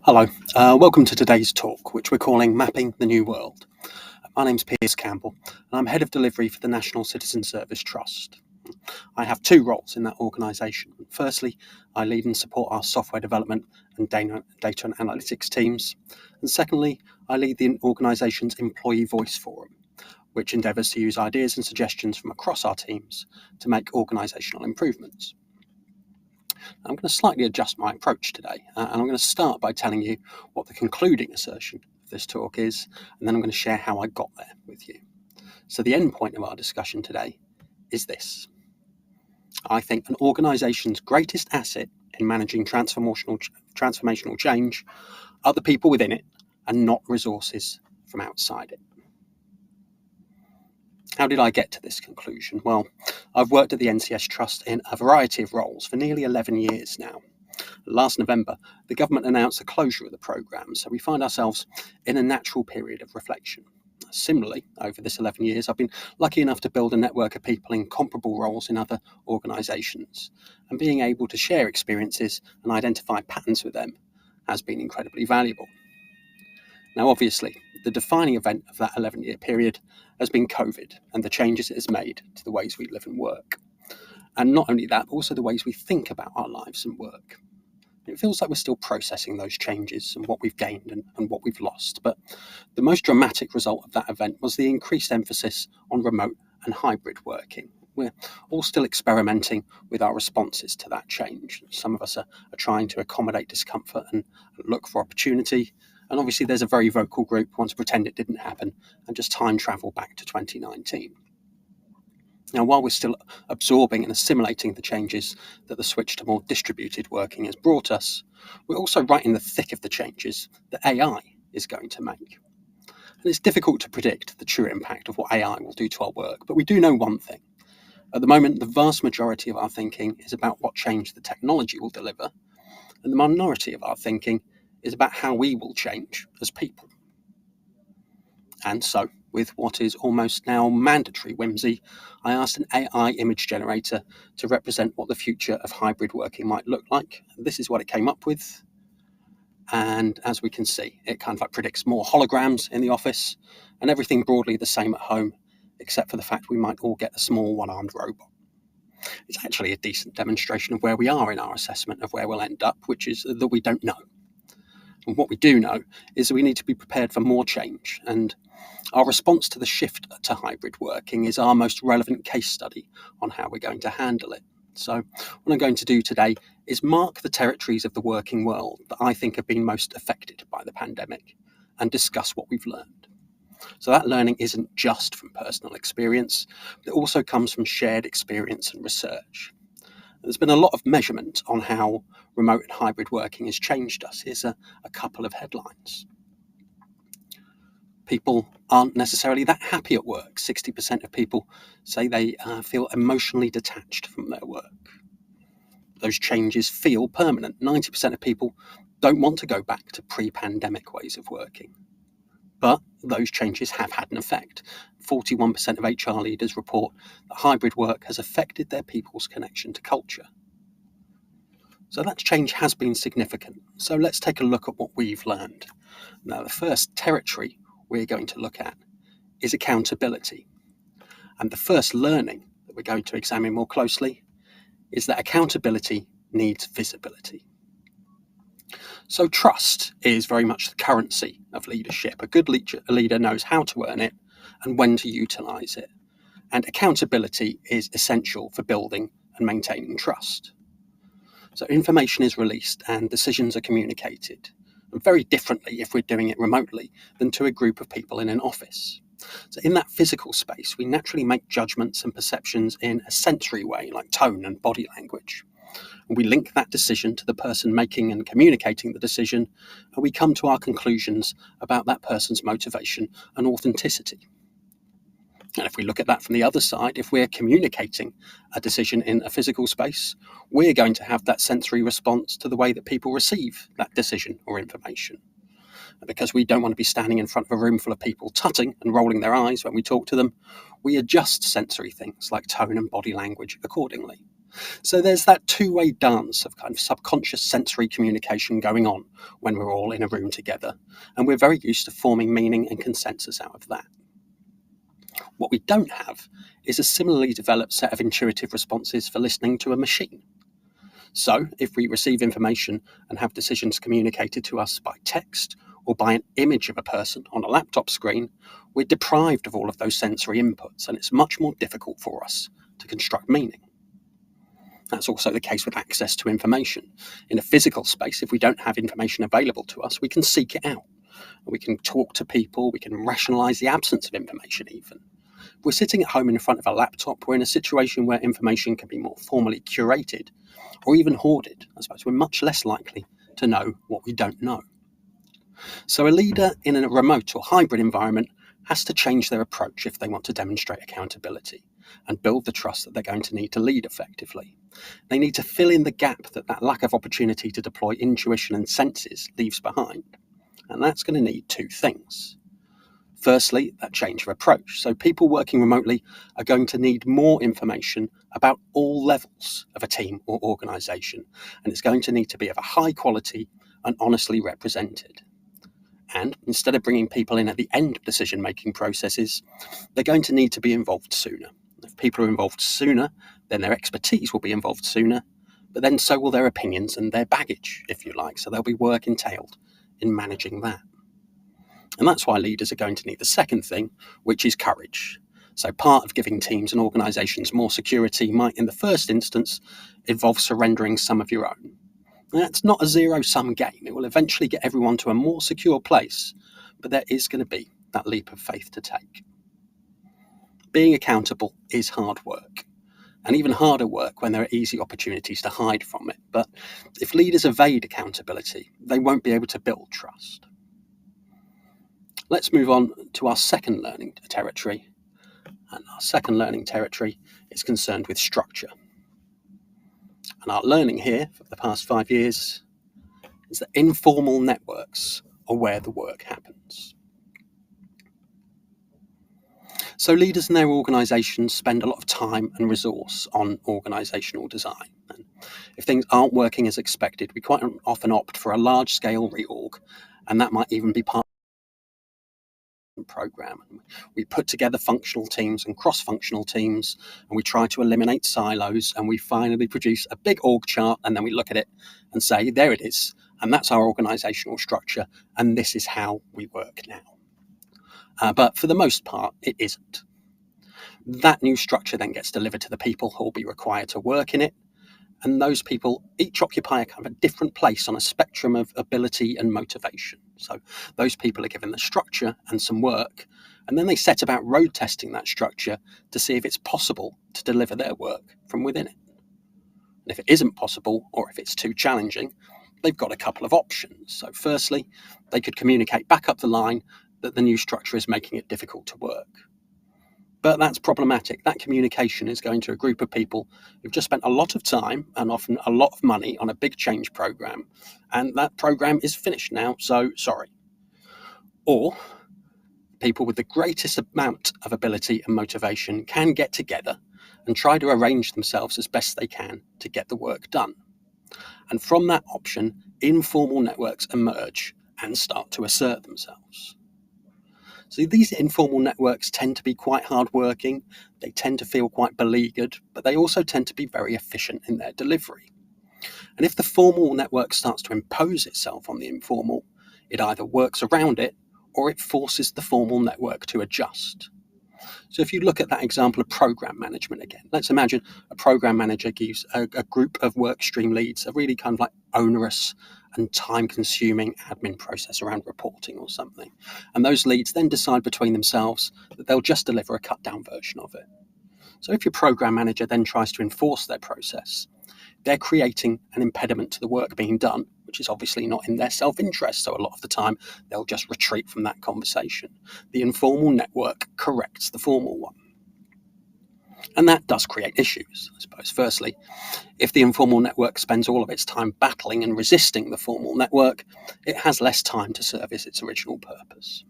Hello, welcome to today's talk, which we're calling Mapping the New World. My name's Piers Campbell, and I'm Head of Delivery for the National Citizen Service Trust. I have two roles in that organisation. Firstly, I lead and support our software development and data and analytics teams. And secondly, I lead the organisation's Employee Voice Forum, which endeavours to use ideas and suggestions from across our teams to make organisational improvements. I'm going to slightly adjust my approach today, and I'm going to start by telling you what the concluding assertion of this talk is, and then I'm going to share how I got there with you. So the end point of our discussion today is this. I think an organisation's greatest asset in managing transformational change are the people within it and not resources from outside it. How did I get to this conclusion? Well, I've worked at the NCS Trust in a variety of roles for nearly 11 years now. Last November, the government announced the closure of the programme, so we find ourselves in a natural period of reflection. Similarly, over this 11 years, I've been lucky enough to build a network of people in comparable roles in other organisations, and being able to share experiences and identify patterns with them has been incredibly valuable. Now, obviously, the defining event of that 11-year period has been COVID and the changes it has made to the ways we live and work. And not only that, but also the ways we think about our lives and work. It feels like we're still processing those changes and what we've gained and what we've lost. But the most dramatic result of that event was the increased emphasis on remote and hybrid working. We're all still experimenting with our responses to that change. Some of us are trying to accommodate discomfort and look for opportunity. And obviously there's a very vocal group who want to pretend it didn't happen and just time travel back to 2019. Now, while we're still absorbing and assimilating the changes that the switch to more distributed working has brought us, we're also right in the thick of the changes that AI is going to make. And it's difficult to predict the true impact of what AI will do to our work, but we do know one thing. At the moment, the vast majority of our thinking is about what change the technology will deliver, and the minority of our thinking is about how we will change as people. And so, with what is almost now mandatory whimsy, I asked an AI image generator to represent what the future of hybrid working might look like. This is what it came up with. And as we can see, it kind of like predicts more holograms in the office and everything broadly the same at home, except for the fact we might all get a small one-armed robot. It's actually a decent demonstration of where we are in our assessment of where we'll end up, which is that we don't know. And what we do know is that we need to be prepared for more change, and our response to the shift to hybrid working is our most relevant case study on how we're going to handle it. So what I'm going to do today is mark the territories of the working world that I think have been most affected by the pandemic and discuss what we've learned. So that learning isn't just from personal experience, but it also comes from shared experience and research. There's been a lot of measurement on how remote and hybrid working has changed us. Here's a couple of headlines. People aren't necessarily that happy at work. 60% of people say they feel emotionally detached from their work. Those changes feel permanent. 90% of people don't want to go back to pre-pandemic ways of working. But those changes have had an effect. 41% of HR leaders report that hybrid work has affected their people's connection to culture. So that change has been significant. So let's take a look at what we've learned. Now, the first territory we're going to look at is accountability. And the first learning that we're going to examine more closely is that accountability needs visibility. So trust is very much the currency of leadership. A good leader knows how to earn it and when to utilise it. And accountability is essential for building and maintaining trust. So information is released and decisions are communicated, very differently if we're doing it remotely than to a group of people in an office. So in that physical space, we naturally make judgments and perceptions in a sensory way, like tone and body language. And we link that decision to the person making and communicating the decision, and we come to our conclusions about that person's motivation and authenticity. And if we look at that from the other side, if we're communicating a decision in a physical space, we're going to have that sensory response to the way that people receive that decision or information. And because we don't want to be standing in front of a room full of people tutting and rolling their eyes when we talk to them, we adjust sensory things like tone and body language accordingly. So there's that two-way dance of kind of subconscious sensory communication going on when we're all in a room together, and we're very used to forming meaning and consensus out of that. What we don't have is a similarly developed set of intuitive responses for listening to a machine. So, if we receive information and have decisions communicated to us by text or by an image of a person on a laptop screen, we're deprived of all of those sensory inputs, and it's much more difficult for us to construct meaning. That's also the case with access to information. In a physical space, if we don't have information available to us, we can seek it out. We can talk to people, we can rationalize the absence of information even. If we're sitting at home in front of a laptop, we're in a situation where information can be more formally curated or even hoarded. I suppose we're much less likely to know what we don't know. So a leader in a remote or hybrid environment has to change their approach if they want to demonstrate accountability and build the trust that they're going to need to lead effectively. They need to fill in the gap that lack of opportunity to deploy intuition and senses leaves behind. And that's going to need two things. Firstly, that change of approach. So people working remotely are going to need more information about all levels of a team or organisation, and it's going to need to be of a high quality and honestly represented. And instead of bringing people in at the end of decision-making processes, they're going to need to be involved sooner. If people are involved sooner, then their expertise will be involved sooner, but then so will their opinions and their baggage, if you like. So there'll be work entailed in managing that. And that's why leaders are going to need the second thing, which is courage. So part of giving teams and organisations more security might, in the first instance, involve surrendering some of your own. That's not a zero-sum game. It will eventually get everyone to a more secure place, but there is going to be that leap of faith to take. Being accountable is hard work, and even harder work when there are easy opportunities to hide from it. But if leaders evade accountability, they won't be able to build trust. Let's move on to our second learning territory. And our second learning territory is concerned with structure. And our learning here for the past 5 years is that informal networks are where the work happens. So leaders in their organisations spend a lot of time and resource on organisational design. And if things aren't working as expected, we quite often opt for a large-scale reorg, and that might even be part program. We put together functional teams and cross-functional teams, and we try to eliminate silos, and we finally produce a big org chart, and then we look at it and say, there it is, and that's our organizational structure, and this is how we work now. But for the most part, it isn't. That new structure then gets delivered to the people who will be required to work in it, and those people each occupy a kind of a different place on a spectrum of ability and motivation. So those people are given the structure and some work, and then they set about road testing that structure to see if it's possible to deliver their work from within it. And if it isn't possible, or if it's too challenging, they've got a couple of options. So firstly, they could communicate back up the line that the new structure is making it difficult to work. But that's problematic. That communication is going to a group of people who've just spent a lot of time and often a lot of money on a big change program, and that program is finished now, so sorry. Or people with the greatest amount of ability and motivation can get together and try to arrange themselves as best they can to get the work done. And from that option, informal networks emerge and start to assert themselves. So these informal networks tend to be quite hardworking, they tend to feel quite beleaguered, but they also tend to be very efficient in their delivery. And if the formal network starts to impose itself on the informal, it either works around it or it forces the formal network to adjust. So if you look at that example of program management again, let's imagine a program manager gives a group of work stream leads a really kind of like onerous and time-consuming admin process around reporting or something. And those leads then decide between themselves that they'll just deliver a cut-down version of it. So if your program manager then tries to enforce their process, they're creating an impediment to the work being done, which is obviously not in their self-interest. So a lot of the time, they'll just retreat from that conversation. The informal network corrects the formal one. And that does create issues, I suppose. Firstly, if the informal network spends all of its time battling and resisting the formal network, it has less time to service its original purpose.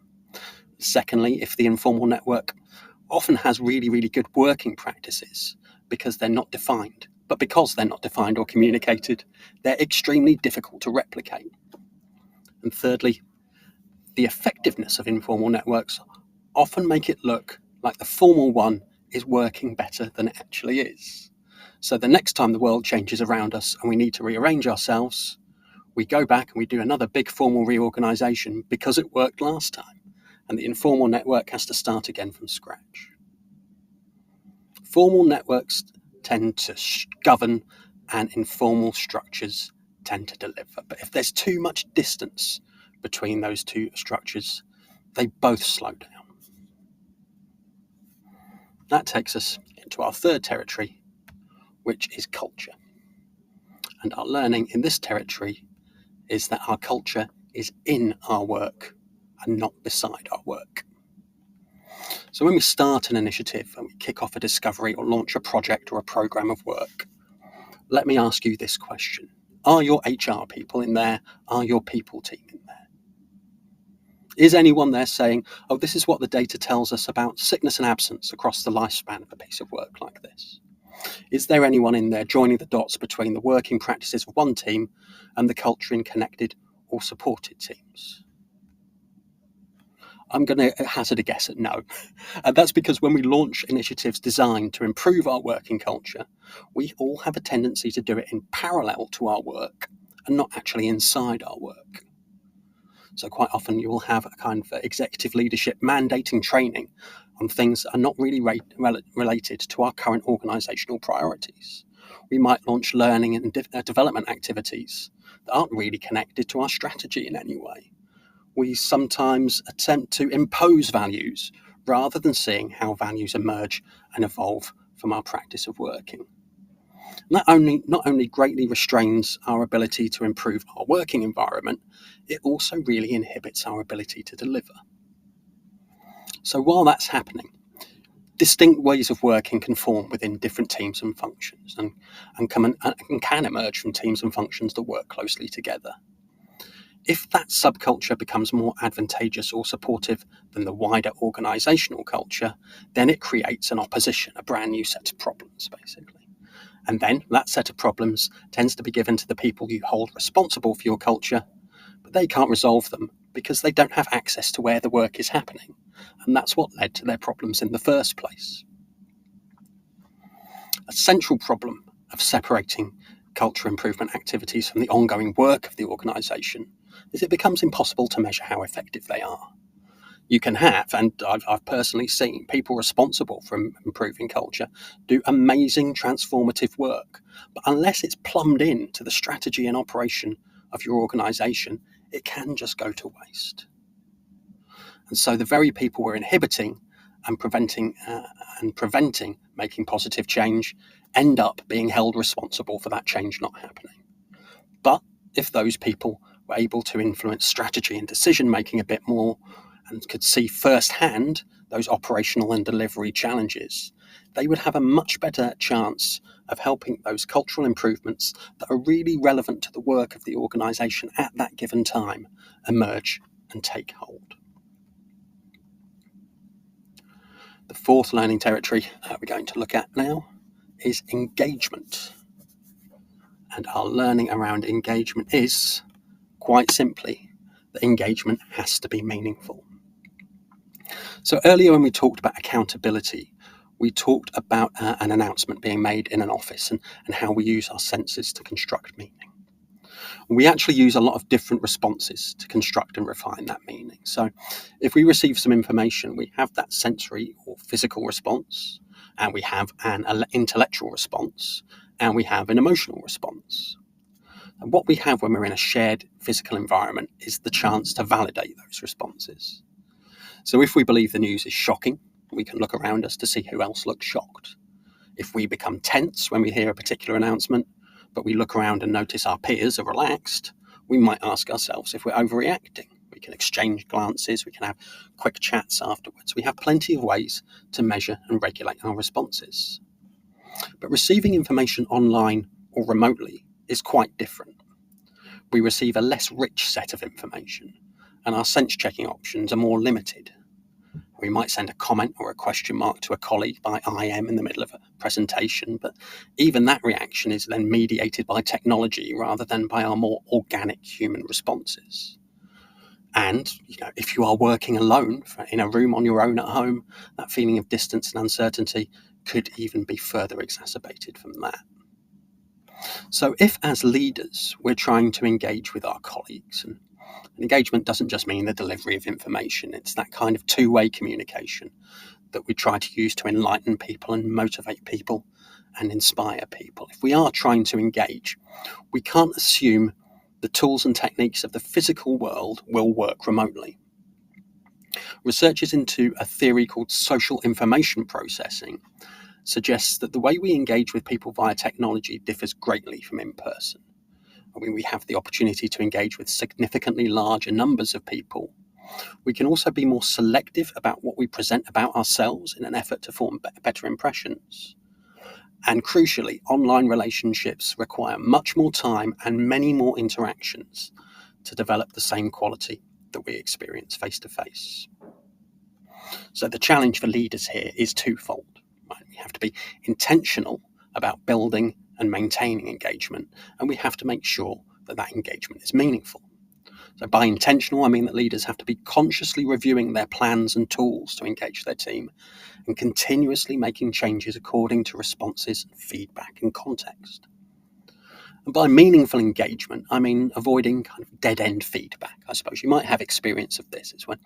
Secondly, if the informal network often has really, really good working practices because they're not defined But because they're not defined or communicated, they're extremely difficult to replicate. And thirdly, the effectiveness of informal networks often make it look like the formal one is working better than it actually is. So the next time the world changes around us and we need to rearrange ourselves, we go back and we do another big formal reorganization because it worked last time, and the informal network has to start again from scratch. Formal networks tend to govern, and informal structures tend to deliver. But if there's too much distance between those two structures, they both slow down. That takes us into our third territory, which is culture. And our learning in this territory is that our culture is in our work and not beside our work. So when we start an initiative and we kick off a discovery or launch a project or a program of work, let me ask you this question. Are your HR people in there? Are your people team in there? Is anyone there saying, oh, this is what the data tells us about sickness and absence across the lifespan of a piece of work like this? Is there anyone in there joining the dots between the working practices of one team and the culture in connected or supported teams? I'm going to hazard a guess at no. And that's because when we launch initiatives designed to improve our working culture, we all have a tendency to do it in parallel to our work and not actually inside our work. So quite often you will have a kind of executive leadership mandating training on things that are not really related to our current organisational priorities. We might launch learning and development activities that aren't really connected to our strategy in any way. We sometimes attempt to impose values rather than seeing how values emerge and evolve from our practice of working. And that not only greatly restrains our ability to improve our working environment, it also really inhibits our ability to deliver. So while that's happening, distinct ways of working can form within different teams and functions and can emerge from teams and functions that work closely together. If that subculture becomes more advantageous or supportive than the wider organisational culture, then it creates an opposition, a brand new set of problems, basically. And then that set of problems tends to be given to the people you hold responsible for your culture, but they can't resolve them because they don't have access to where the work is happening. And that's what led to their problems in the first place. A central problem of separating culture improvement activities from the ongoing work of the organisation is it becomes impossible to measure how effective they are. You can have, and I've personally seen, people responsible for improving culture do amazing transformative work, but unless it's plumbed in to the strategy and operation of your organisation, it can just go to waste. And so the very people we're inhibiting and preventing making positive change end up being held responsible for that change not happening. But if those people were able to influence strategy and decision making a bit more and could see firsthand those operational and delivery challenges, they would have a much better chance of helping those cultural improvements that are really relevant to the work of the organisation at that given time emerge and take hold. The fourth learning territory we're going to look at now is engagement. And our learning around engagement is, quite simply, that engagement has to be meaningful. So earlier when we talked about accountability, we talked about an announcement being made in an office and how we use our senses to construct meaning. We actually use a lot of different responses to construct and refine that meaning. So if we receive some information, we have that sensory or physical response, and we have an intellectual response, and we have an emotional response. And what we have when we're in a shared physical environment is the chance to validate those responses. So if we believe the news is shocking, we can look around us to see who else looks shocked. If we become tense when we hear a particular announcement, but we look around and notice our peers are relaxed, we might ask ourselves if we're overreacting. We can exchange glances, we can have quick chats afterwards. We have plenty of ways to measure and regulate our responses. But receiving information online or remotely is quite different. We receive a less rich set of information, and our sense-checking options are more limited. We might send a comment or a question mark to a colleague by IM in the middle of a presentation, but even that reaction is then mediated by technology rather than by our more organic human responses. And if you are working alone in a room on your own at home, that feeling of distance and uncertainty could even be further exacerbated from that. So if, as leaders, we're trying to engage with our colleagues, and engagement doesn't just mean the delivery of information, it's that kind of two-way communication that we try to use to enlighten people and motivate people and inspire people. If we are trying to engage, we can't assume the tools and techniques of the physical world will work remotely. Research into a theory called social information processing suggests that the way we engage with people via technology differs greatly from in person. We have the opportunity to engage with significantly larger numbers of people. We can also be more selective about what we present about ourselves in an effort to form better impressions. And crucially, online relationships require much more time and many more interactions to develop the same quality that we experience face to face. So the challenge for leaders here is twofold. We have to be intentional about building and maintaining engagement, and we have to make sure that that engagement is meaningful. So by intentional, I mean that leaders have to be consciously reviewing their plans and tools to engage their team and continuously making changes according to responses, feedback, and context. And by meaningful engagement, I mean avoiding kind of dead-end feedback. I suppose you might have experience of this. It's when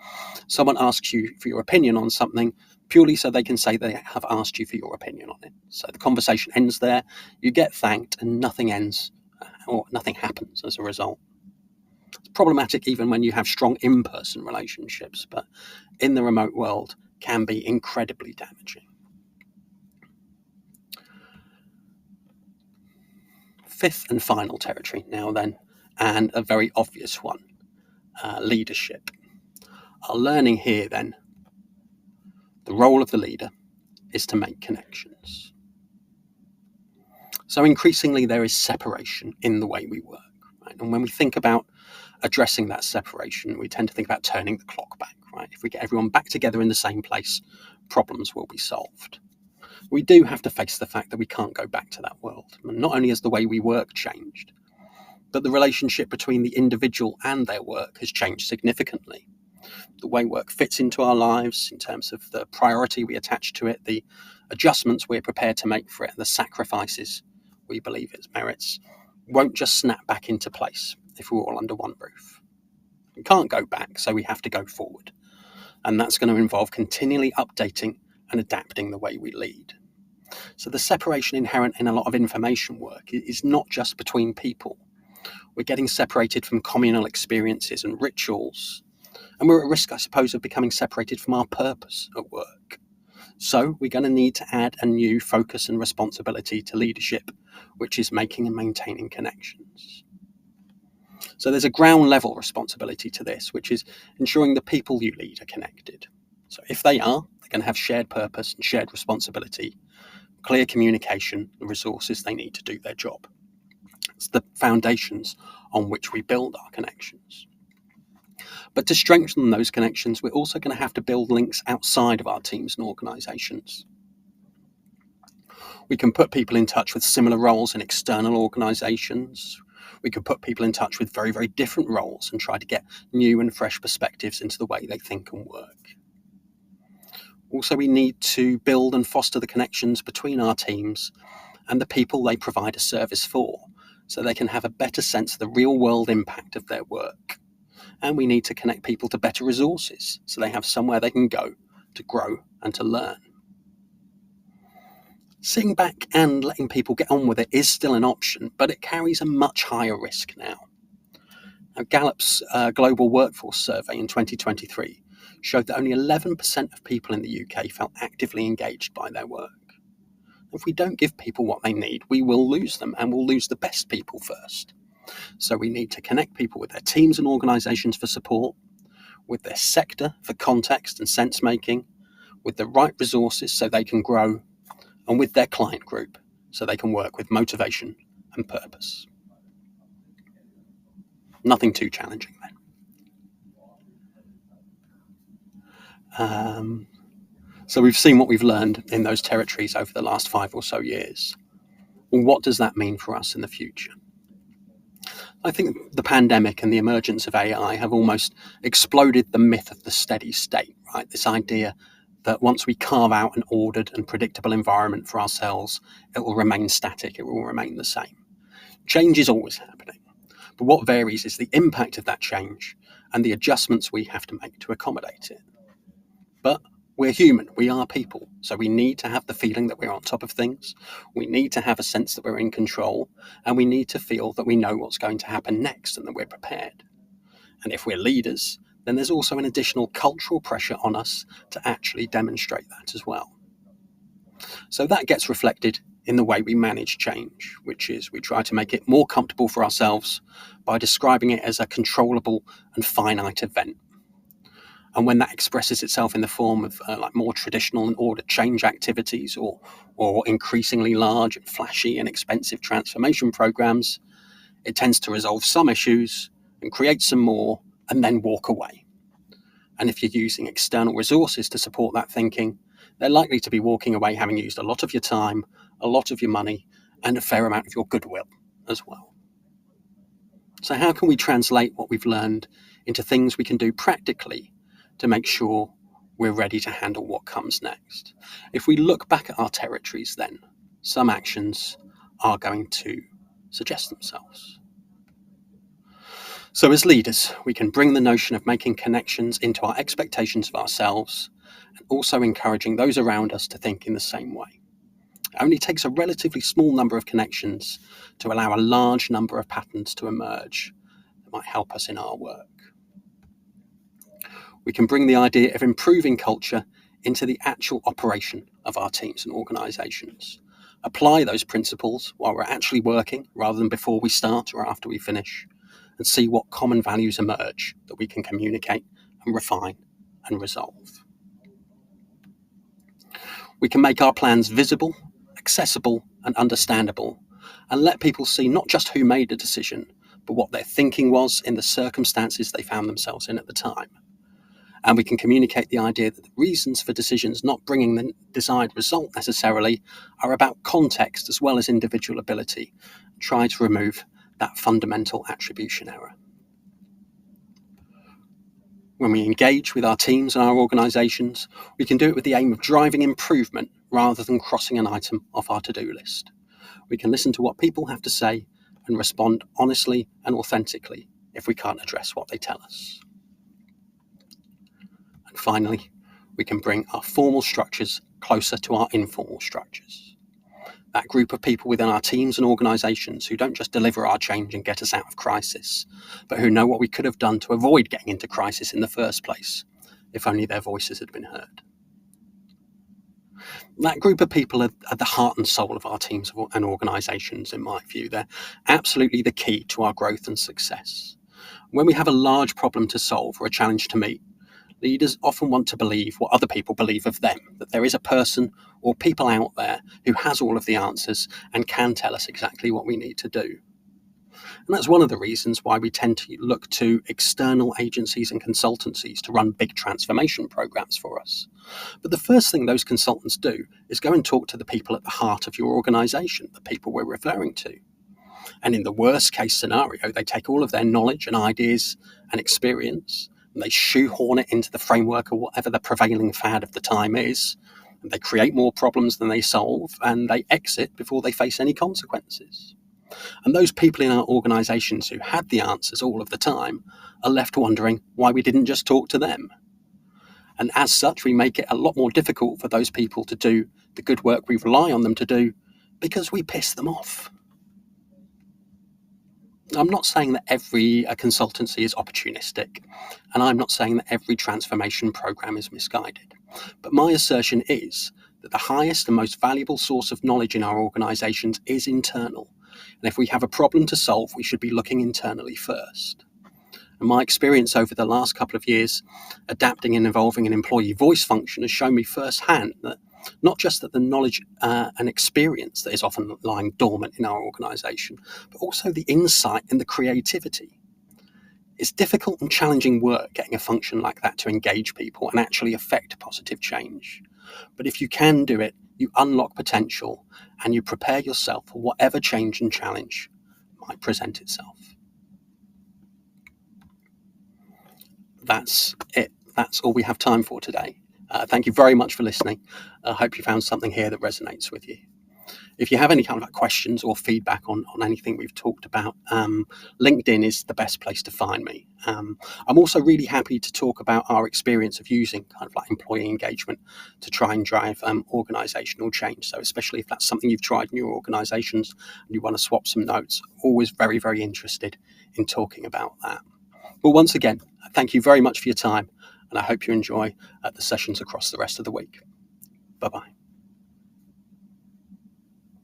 someone asks you for your opinion on something purely so they can say they have asked you for your opinion on it. So the conversation ends there, you get thanked, and nothing ends or nothing happens as a result. It's problematic even when you have strong in-person relationships, but in the remote world can be incredibly damaging. Fifth and final territory now then, and a very obvious one, leadership. Our learning here then, the role of the leader is to make connections. So increasingly there is separation in the way we work, right? And when we think about addressing that separation, we tend to think about turning the clock back, right? If we get everyone back together in the same place, problems will be solved. We do have to face the fact that we can't go back to that world. And not only has the way we work changed, but the relationship between the individual and their work has changed significantly. The way work fits into our lives in terms of the priority we attach to it, the adjustments we're prepared to make for it, and the sacrifices we believe it merits, won't just snap back into place if we're all under one roof. We can't go back, so we have to go forward. And that's going to involve continually updating and adapting the way we lead. So the separation inherent in a lot of information work is not just between people. We're getting separated from communal experiences and rituals. And we're at risk, I suppose, of becoming separated from our purpose at work. So we're going to need to add a new focus and responsibility to leadership, which is making and maintaining connections. So there's a ground level responsibility to this, which is ensuring the people you lead are connected. So if they are, they're going to have shared purpose and shared responsibility, clear communication, and resources they need to do their job. It's the foundations on which we build our connections. But to strengthen those connections, we're also going to have to build links outside of our teams and organisations. We can put people in touch with similar roles in external organisations. We can put people in touch with very, very different roles and try to get new and fresh perspectives into the way they think and work. Also, we need to build and foster the connections between our teams and the people they provide a service for, so they can have a better sense of the real world impact of their work. And we need to connect people to better resources, so they have somewhere they can go to grow and to learn. Sitting back and letting people get on with it is still an option, but it carries a much higher risk now. Now, Gallup's Global Workforce Survey in 2023 showed that only 11% of people in the UK felt actively engaged by their work. If we don't give people what they need, we will lose them, and we'll lose the best people first. So we need to connect people with their teams and organisations for support, with their sector for context and sense making, with the right resources so they can grow, and with their client group so they can work with motivation and purpose. Nothing too challenging then. So we've seen what we've learned in those territories over the last 5 or so years. Well, what does that mean for us in the future? I think the pandemic and the emergence of AI have almost exploded the myth of the steady state, right? This idea that once we carve out an ordered and predictable environment for ourselves, it will remain static, it will remain the same. Change is always happening, but what varies is the impact of that change and the adjustments we have to make to accommodate it. But we're human, we are people, so we need to have the feeling that we're on top of things, we need to have a sense that we're in control, and we need to feel that we know what's going to happen next and that we're prepared. And if we're leaders, then there's also an additional cultural pressure on us to actually demonstrate that as well. So that gets reflected in the way we manage change, which is we try to make it more comfortable for ourselves by describing it as a controllable and finite event. And when that expresses itself in the form of like more traditional and ordered change activities or increasingly large and flashy and expensive transformation programs, it tends to resolve some issues and create some more and then walk away. And if you're using external resources to support that thinking, they're likely to be walking away having used a lot of your time, a lot of your money, and a fair amount of your goodwill as well. So how can we translate what we've learned into things we can do practically to make sure we're ready to handle what comes next? If we look back at our territories, then some actions are going to suggest themselves. So as leaders, we can bring the notion of making connections into our expectations of ourselves and also encouraging those around us to think in the same way. It only takes a relatively small number of connections to allow a large number of patterns to emerge that might help us in our work. We can bring the idea of improving culture into the actual operation of our teams and organisations. Apply those principles while we're actually working rather than before we start or after we finish, and see what common values emerge that we can communicate and refine and resolve. We can make our plans visible, accessible and understandable, and let people see not just who made the decision, but what their thinking was in the circumstances they found themselves in at the time. And we can communicate the idea that the reasons for decisions not bringing the desired result necessarily are about context as well as individual ability. Try to remove that fundamental attribution error. When we engage with our teams and our organisations, we can do it with the aim of driving improvement rather than crossing an item off our to-do list. We can listen to what people have to say and respond honestly and authentically if we can't address what they tell us. And finally, we can bring our formal structures closer to our informal structures. That group of people within our teams and organisations who don't just deliver our change and get us out of crisis, but who know what we could have done to avoid getting into crisis in the first place, if only their voices had been heard. That group of people are the heart and soul of our teams and organisations, in my view. They're absolutely the key to our growth and success. When we have a large problem to solve or a challenge to meet, leaders often want to believe what other people believe of them, that there is a person or people out there who has all of the answers and can tell us exactly what we need to do. And that's one of the reasons why we tend to look to external agencies and consultancies to run big transformation programs for us. But the first thing those consultants do is go and talk to the people at the heart of your organisation, the people we're referring to. And in the worst case scenario, they take all of their knowledge and ideas and experience and they shoehorn it into the framework of whatever the prevailing fad of the time is. And they create more problems than they solve, and they exit before they face any consequences. And those people in our organisations who had the answers all of the time are left wondering why we didn't just talk to them. And as such, we make it a lot more difficult for those people to do the good work we rely on them to do because we piss them off. I'm not saying that every consultancy is opportunistic, and I'm not saying that every transformation program is misguided. But my assertion is that the highest and most valuable source of knowledge in our organisations is internal. And if we have a problem to solve, we should be looking internally first. And my experience over the last couple of years adapting and evolving an employee voice function has shown me firsthand that not just that the knowledge and experience that is often lying dormant in our organisation, but also the insight and the creativity. It's difficult and challenging work getting a function like that to engage people and actually affect positive change. But if you can do it, you unlock potential and you prepare yourself for whatever change and challenge might present itself. That's it. That's all we have time for today. Thank you very much for listening. I hope you found something here that resonates with you. If you have any kind of like questions or feedback on anything we've talked about, LinkedIn is the best place to find me. I'm also really happy to talk about our experience of using kind of like employee engagement to try and drive organizational change. So especially if that's something you've tried in your organizations and you want to swap some notes, always very, very interested in talking about that. But once again, thank you very much for your time, and I hope you enjoy the sessions across the rest of the week. Bye-bye.